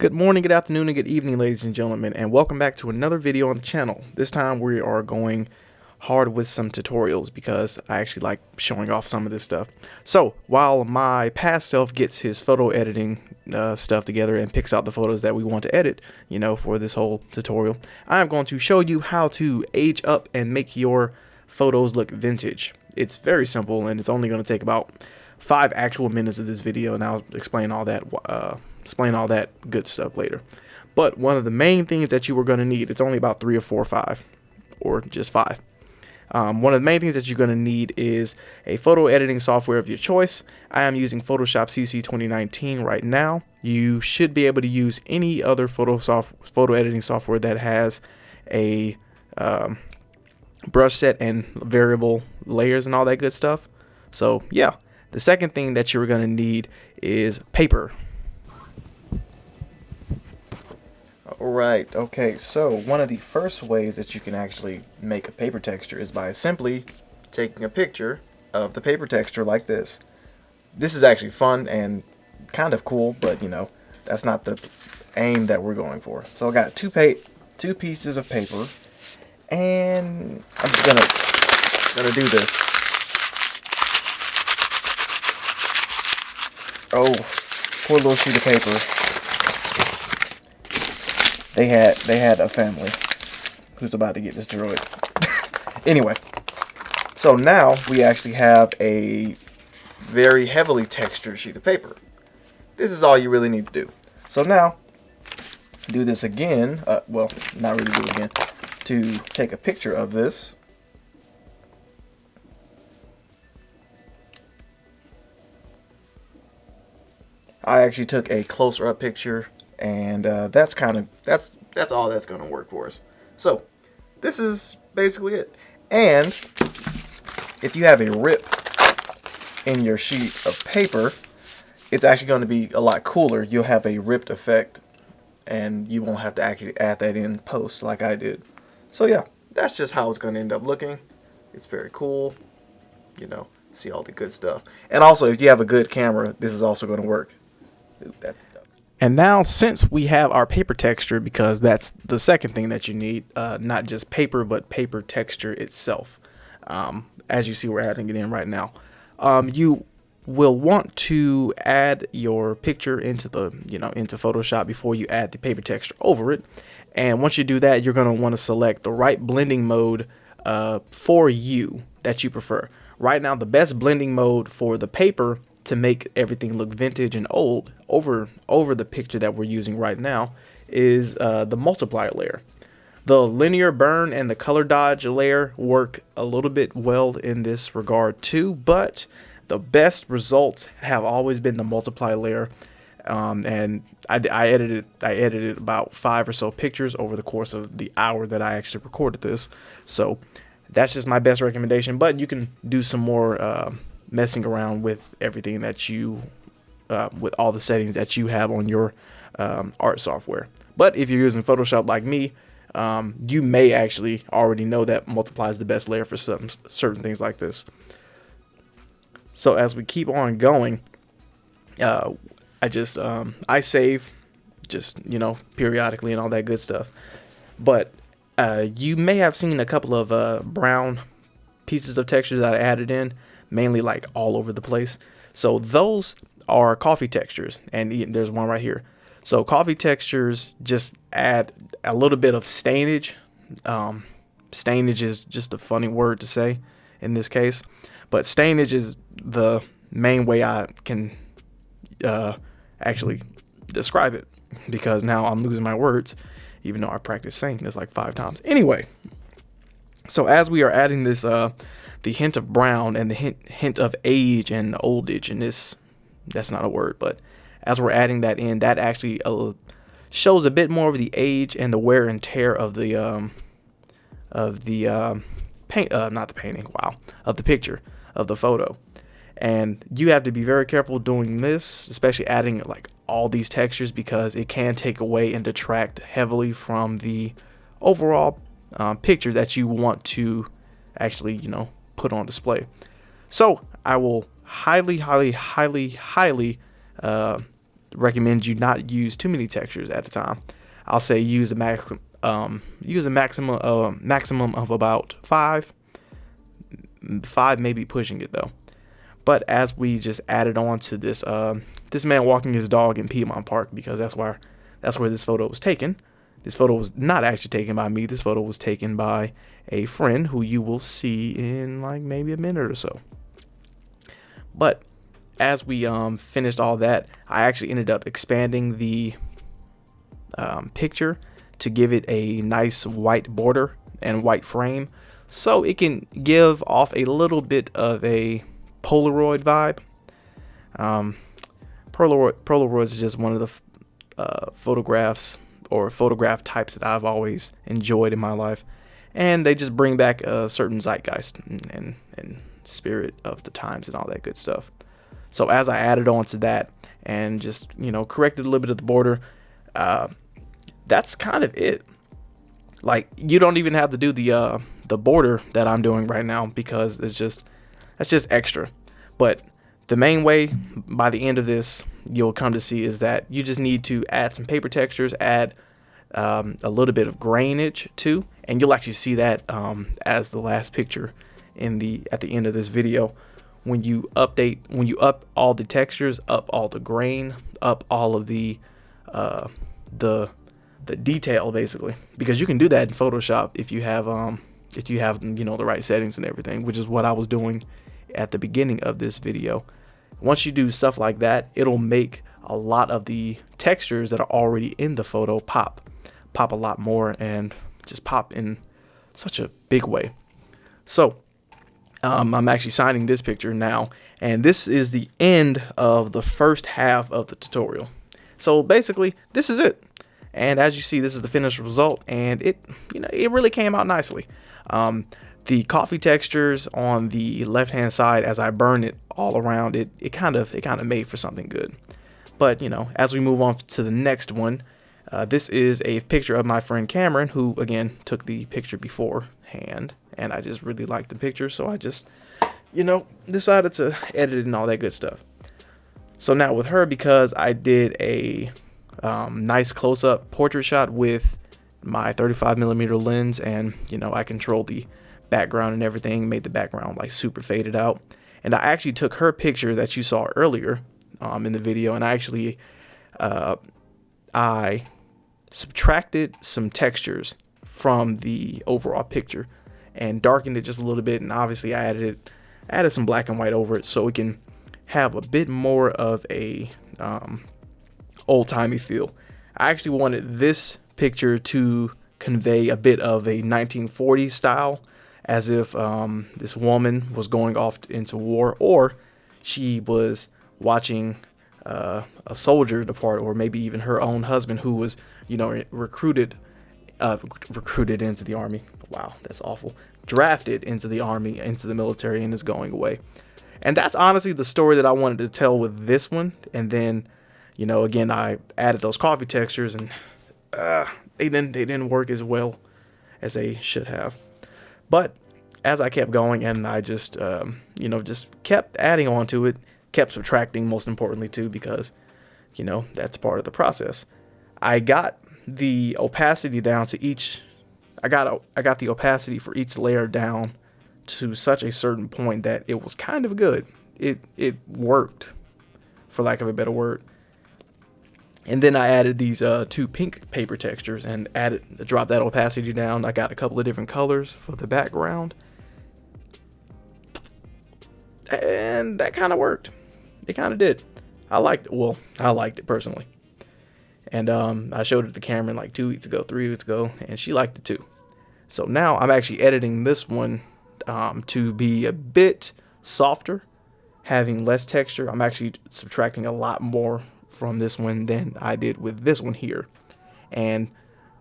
Good morning, good afternoon, and good evening, ladies and gentlemen, and welcome back to another video on the channel. This time we are going hard with some tutorials because I actually like showing off some of this stuff. So while my past self gets his photo editing stuff together and picks out the photos that we want to edit, for this whole tutorial, I'm going to show you how to age up and make your photos look vintage. It's very simple, and it's only going to take about 5 actual minutes of this video, and I'll explain all that good stuff later. But one of the main things that you are going to need, it's only about 3 or 4 or 5, or just 5. One of the main things that you're going to need is a photo editing software of your choice. I am using Photoshop CC 2019 right now. You should be able to use any other photo editing software that has a brush set and variable layers and all that good stuff. So yeah. The second thing that you're going to need is paper. Alright, okay, so one of the first ways that you can actually make a paper texture is by simply taking a picture of the paper texture like this. This is actually fun and kind of cool, but that's not the aim that we're going for. So I got two pieces of paper, and I'm just gonna do this. Oh, poor little sheet of paper. They had a family who's about to get destroyed. Anyway, so now we actually have a very heavily textured sheet of paper. This is all you really need to do. So now, do this again. Well, not really do it again. To take a picture of this. I actually took a closer up picture, and that's all that's going to work for us. So this is basically it. And if you have a rip in your sheet of paper, it's actually going to be a lot cooler. You'll have a ripped effect, and you won't have to actually add that in post like I did. So yeah, that's just how it's going to end up looking. It's very cool, see all the good stuff. And also, if you have a good camera, this is also going to work. And now, since we have our paper texture, because that's the second thing that you need, not just paper, but paper texture itself. As you see, we're adding it in right now. You will want to add your picture into into Photoshop before you add the paper texture over it. And once you do that, you're going to want to select the right blending mode for you that you prefer. Right now, the best blending mode for the paper to make everything look vintage and old over the picture that we're using right now is the multiplier layer. The linear burn and the color dodge layer work a little bit well in this regard too, but the best results have always been the multiplier layer. And I edited about 5 or so pictures over the course of the hour that I actually recorded this. So that's just my best recommendation, but you can do some more messing around with everything that you with all the settings that you have on your art software. But if you're using Photoshop like me, you may actually already know that multiply is the best layer for certain things like this. So as we keep on going, I save just periodically and all that good stuff. But you may have seen a couple of brown pieces of texture that I added in, mainly like all over the place. So those are coffee textures, and there's one right here. So coffee textures just add a little bit of stainage. Stainage is just a funny word to say in this case, but stainage is the main way I can actually describe it, because now I'm losing my words, even though I practiced saying this like 5 times. Anyway, so as we are adding this the hint of brown and the hint of age and oldage, and that's not a word, but as we're adding that in, that actually shows a bit more of the age and the wear and tear of the picture, of the photo. And you have to be very careful doing this, especially adding like all these textures, because it can take away and detract heavily from the overall picture that you want to actually put on display. So I will highly recommend you not use too many textures at a time. I'll say use a maximum of about five, maybe pushing it though. But as we just added on to this this man walking his dog in Piedmont Park, because that's where this photo was taken. This photo was not actually taken by me. This photo was taken by a friend who you will see in like maybe a minute or so. But as we finished all that, I actually ended up expanding the picture to give it a nice white border and white frame, so it can give off a little bit of a Polaroid vibe. Polaroids is just one of the photograph types that I've always enjoyed in my life, and they just bring back a certain zeitgeist and spirit of the times and all that good stuff. So as I added on to that and just corrected a little bit of the border, that's kind of it. Like, you don't even have to do the border that I'm doing right now, because that's just extra. But the main way by the end of this you'll come to see is that you just need to add some paper textures, add a little bit of grainage too, and you'll actually see that as the last picture at the end of this video. When you up all the textures, up all the grain, up all of the detail, basically, because you can do that in Photoshop if you have the right settings and everything, which is what I was doing at the beginning of this video. Once you do stuff like that, it'll make a lot of the textures that are already in the photo pop a lot more, and just pop in such a big way. So I'm actually signing this picture now, and this is the end of the first half of the tutorial. So basically, this is it. And as you see, this is the finished result, and it really came out nicely. The coffee textures on the left hand side, as I burn it all around it, it kind of made for something good. But as we move on to the next one, this is a picture of my friend Cameron, who again took the picture beforehand, and I just really liked the picture, so I just decided to edit it and all that good stuff. So now with her, because I did a nice close-up portrait shot with my 35mm lens, and I controlled the background and everything, made the background like super faded out, and I actually took her picture that you saw earlier in the video, and I subtracted some textures from the overall picture and darkened it just a little bit, and obviously I added some black and white over it so it can have a bit more of a old-timey feel. I actually wanted this picture to convey a bit of a 1940s style, as if this woman was going off into war, or she was watching a soldier depart, or maybe even her own husband who was recruited into the army. Wow, that's awful. Drafted into the army, into the military, and is going away. And that's honestly the story that I wanted to tell with this one. And then again, I added those coffee textures, and they didn't work as well as they should have. But as I kept going, and I just just kept adding on to it, kept subtracting, most importantly too, because that's part of the process. I got the opacity down to each. I got the opacity for each layer down to such a certain point that it was kind of good. It worked, for lack of a better word. And then I added these two pink paper textures and dropped that opacity down. I got a couple of different colors for the background, and that kind of worked. It kind of did. I liked it. Well, I liked it personally. And I showed it to Cameron like 3 weeks ago, and she liked it too. So now I'm actually editing this one to be a bit softer, having less texture. I'm actually subtracting a lot more from this one than I did with this one here, and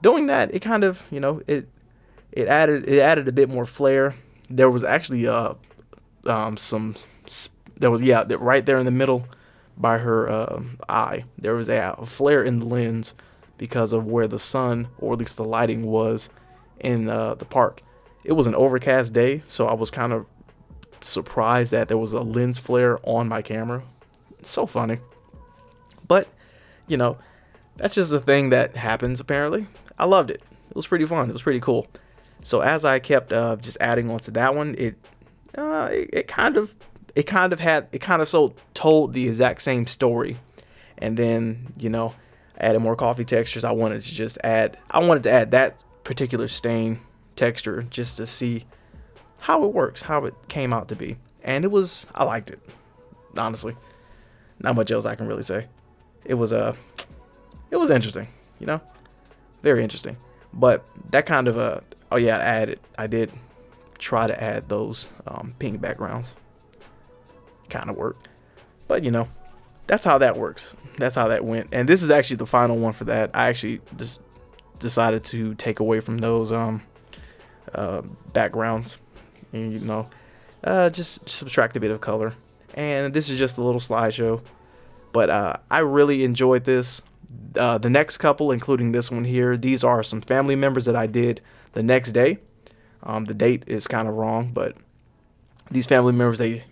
doing that, it kind of it added a bit more flair. There was actually right there in the middle by her eye, there was a flare in the lens because of where the sun, or at least the lighting, was in the park. It was an overcast day, so I was kind of surprised that there was a lens flare on my camera. It's so funny. But you know, that's just a thing that happens apparently. I loved it. It was pretty fun. It was pretty cool. So as I kept just adding on to that one, it kind of told the exact same story. And then, you know, added more coffee textures. I wanted to add that particular stain texture just to see how it works, how it came out to be. And I liked it. Honestly. Not much else I can really say. It was interesting, you know? Very interesting. But that kind of oh yeah, I did try to add those pink backgrounds. Kind of worked. But you know, that's how that works. That's how that went. And this is actually the final one for that. I actually just decided to take away from those backgrounds, and you know, just subtract a bit of color. And this is just a little slideshow, but I really enjoyed this. The next couple, including this one here, these are some family members that I did the next day. The date is kind of wrong, but these family members, they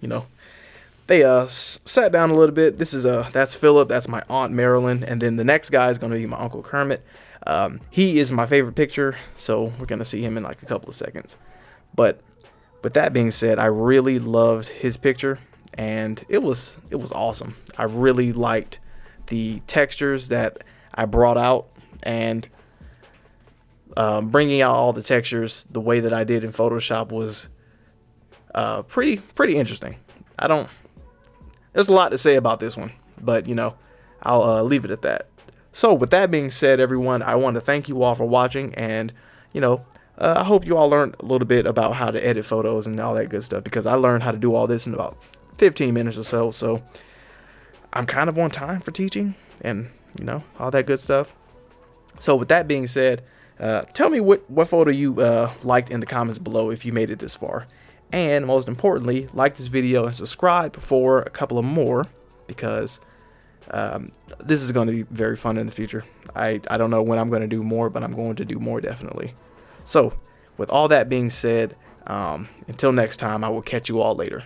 sat down a little bit. That's Philip, that's my Aunt Marilyn, and then the next guy is going to be my Uncle Kermit. He is my favorite picture, so we're going to see him in like a couple of seconds. But with that being said, I really loved his picture, and it was awesome. I really liked the textures that I brought out, and bringing out all the textures the way that I did in Photoshop was pretty interesting. There's a lot to say about this one, but you know, I'll leave it at that. So with that being said, everyone, I want to thank you all for watching, and you know, I hope you all learned a little bit about how to edit photos and all that good stuff, because I learned how to do all this in about 15 minutes or so. So I'm kind of on time for teaching and, you know, all that good stuff. So with that being said, tell me what photo you liked in the comments below if you made it this far. And most importantly, like this video and subscribe for a couple of more, because this is going to be very fun in the future. I don't know when I'm going to do more, but I'm going to do more definitely. So with all that being said, until next time, I will catch you all later.